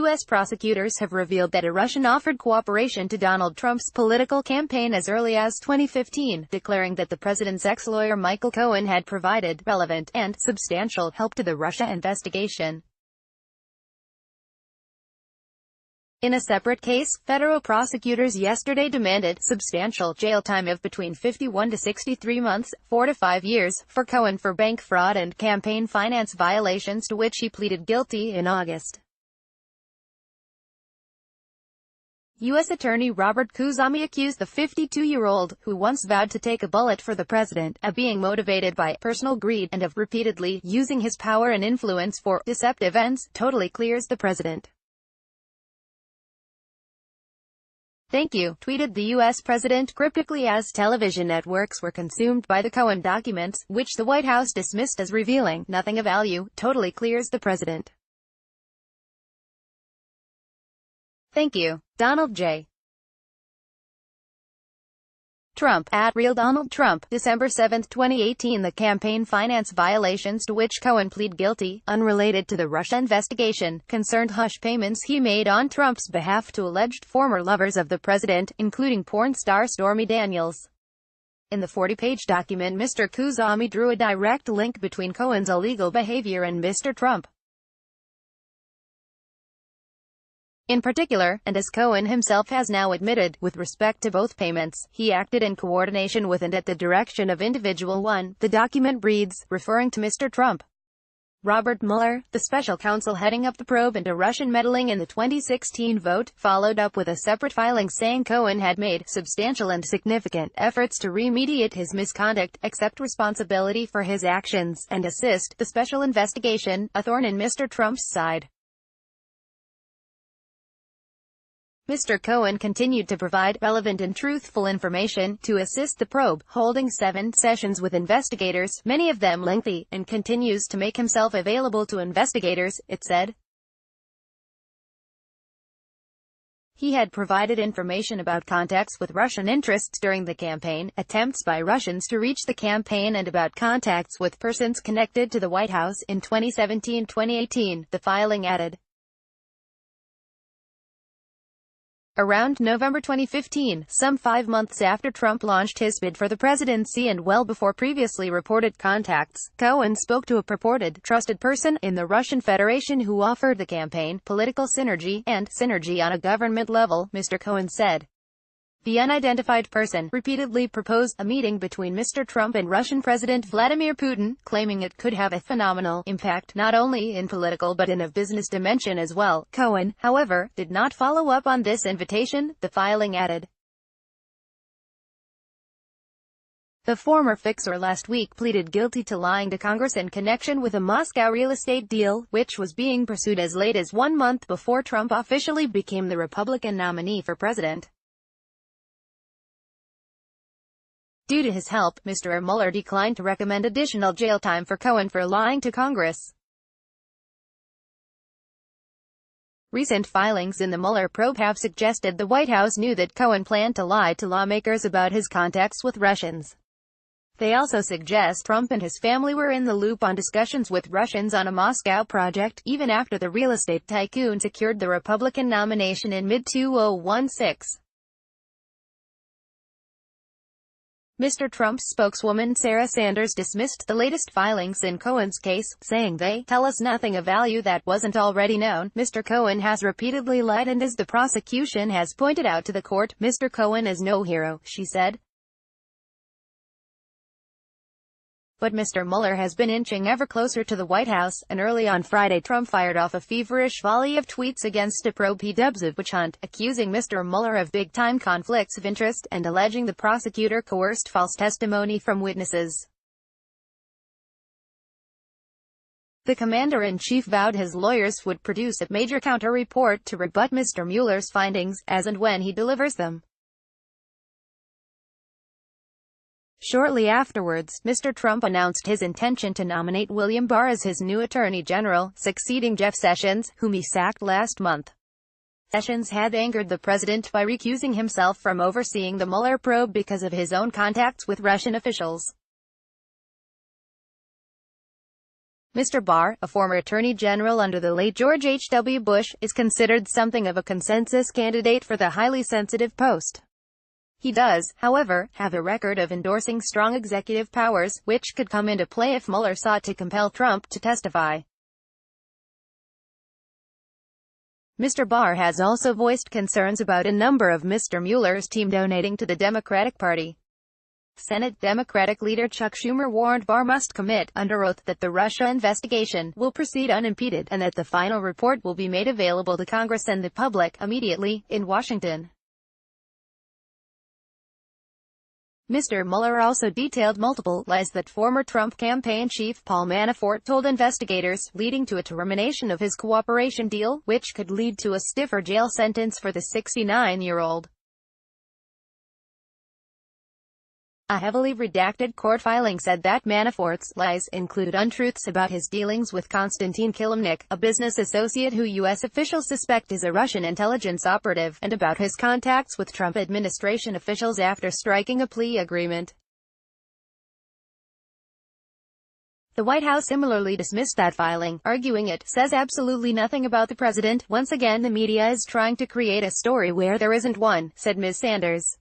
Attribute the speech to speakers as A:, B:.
A: U.S. prosecutors have revealed that a Russian offered cooperation to Donald Trump's political campaign as early as 2015, declaring that the president's ex-lawyer Michael Cohen had provided relevant and substantial help to the Russia investigation. In a separate case, federal prosecutors yesterday demanded substantial jail time of between 51 to 63 months, 4 to 5 years, for Cohen for bank fraud and campaign finance violations to which he pleaded guilty in August. U.S. Attorney Robert Khuzami accused the 52-year-old, who once vowed to take a bullet for the president, of being motivated by personal greed, and of repeatedly using his power and influence for deceptive ends. Totally clears the president. "Thank you," tweeted the U.S. president cryptically as television networks were consumed by the Cohen documents, which the White House dismissed as revealing nothing of value. Totally clears the president. "Thank you, Donald J. Trump, at Real Donald Trump, December 7, 2018. The campaign finance violations to which Cohen pleaded guilty, unrelated to the Russia investigation, concerned hush payments he made on Trump's behalf to alleged former lovers of the president, including porn star Stormy Daniels. In the 40-page document, Mr. Khuzami drew a direct link between Cohen's illegal behavior and Mr. Trump. In particular, and as Cohen himself has now admitted, with respect to both payments, he acted in coordination with and at the direction of individual one, the document reads, referring to Mr. Trump. Robert Mueller, the special counsel heading up the probe into Russian meddling in the 2016 vote, followed up with a separate filing saying Cohen had made substantial and significant efforts to remediate his misconduct, accept responsibility for his actions, and assist the special investigation, a thorn in Mr. Trump's side. Mr. Cohen continued to provide relevant and truthful information to assist the probe, holding 7 sessions with investigators, many of them lengthy, and continues to make himself available to investigators, it said. He had provided information about contacts with Russian interests during the campaign, attempts by Russians to reach the campaign, and about contacts with persons connected to the White House in 2017-2018, the filing added. Around November 2015, some 5 months after Trump launched his bid for the presidency and well before previously reported contacts, Cohen spoke to a purported trusted person in the Russian Federation who offered the campaign political synergy and synergy on a government level, Mr. Cohen said. The unidentified person repeatedly proposed a meeting between Mr. Trump and Russian President Vladimir Putin, claiming it could have a phenomenal impact not only in political but in a business dimension as well. Cohen, however, did not follow up on this invitation, the filing added. The former fixer last week pleaded guilty to lying to Congress in connection with a Moscow real estate deal, which was being pursued as late as 1 month before Trump officially became the Republican nominee for president. Due to his help, Mr. Mueller declined to recommend additional jail time for Cohen for lying to Congress. Recent filings in the Mueller probe have suggested the White House knew that Cohen planned to lie to lawmakers about his contacts with Russians. They also suggest Trump and his family were in the loop on discussions with Russians on a Moscow project, even after the real estate tycoon secured the Republican nomination in mid-2016. Mr. Trump's spokeswoman Sarah Sanders dismissed the latest filings in Cohen's case, saying they tell us nothing of value that wasn't already known. Mr. Cohen has repeatedly lied, and as the prosecution has pointed out to the court, Mr. Cohen is no hero, she said. But Mr. Mueller has been inching ever closer to the White House, and early on Friday Trump fired off a feverish volley of tweets against a probe he dubs a witch hunt, accusing Mr. Mueller of big-time conflicts of interest, and alleging the prosecutor coerced false testimony from witnesses. The commander-in-chief vowed his lawyers would produce a major counter-report to rebut Mr. Mueller's findings, as and when he delivers them. Shortly afterwards, Mr. Trump announced his intention to nominate William Barr as his new Attorney General, succeeding Jeff Sessions, whom he sacked last month. Sessions had angered the president by recusing himself from overseeing the Mueller probe because of his own contacts with Russian officials. Mr. Barr, a former Attorney General under the late George H. W. Bush, is considered something of a consensus candidate for the highly sensitive post. He does, however, have a record of endorsing strong executive powers, which could come into play if Mueller sought to compel Trump to testify. Mr. Barr has also voiced concerns about a number of Mr. Mueller's team donating to the Democratic Party. Senate Democratic leader Chuck Schumer warned Barr must commit, under oath, that the Russia investigation will proceed unimpeded, and that the final report will be made available to Congress and the public, immediately, in Washington. Mr. Mueller also detailed multiple lies that former Trump campaign chief Paul Manafort told investigators, leading to a termination of his cooperation deal, which could lead to a stiffer jail sentence for the 69-year-old. A heavily redacted court filing said that Manafort's lies include untruths about his dealings with Konstantin Kilimnik, a business associate who U.S. officials suspect is a Russian intelligence operative, and about his contacts with Trump administration officials after striking a plea agreement. The White House similarly dismissed that filing, arguing it says absolutely nothing about the president. Once again, the media is trying to create a story where there isn't one, said Ms. Sanders.